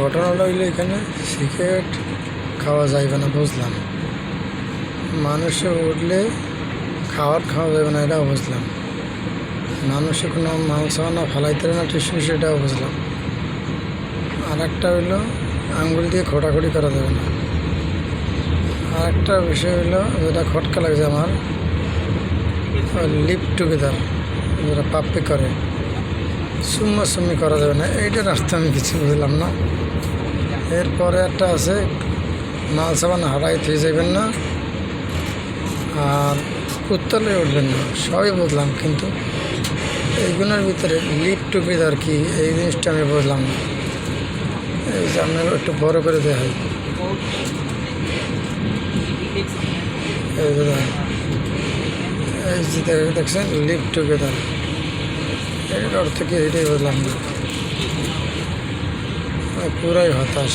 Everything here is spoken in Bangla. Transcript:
ঘটনাটা হইলে এখানে সিগারেট খাওয়া যাইবে না বুঝলাম, মানুষে উঠলে খাওয়া যাবে না এটাও বুঝলাম, মানুষে কোনো মাংস না ফেলাইতে না টিস্যু সেটাও বুঝলাম। আর একটা হইলো আঙ্গুল দিয়ে খোটাখুটি করা যাবে না। আর একটা বিষয় হইলো যেটা খটকা লাগছে আমার, লিপ টুগেদার যেটা পাপ্পি করে সুম্মি করা যাবে না, এইটার অর্থ আমি কিছু বুঝলাম না। এরপরে একটা আছে মাল সাবান হারাই থুয়ে যাবেন না, আর উত্তলে উঠবেন না, সবই বুঝলাম, কিন্তু এইগুলোর ভিতরে লিপ টুগেদার কি এই জিনিসটা আমি বুঝলাম না। এই যে আপনার একটু বড় করে দেওয়া হয়, এই যে দেখছেন লিভ টুগেদার, এর অর্থ কি এটাই বুঝলাম না। পুরাই হতাশ।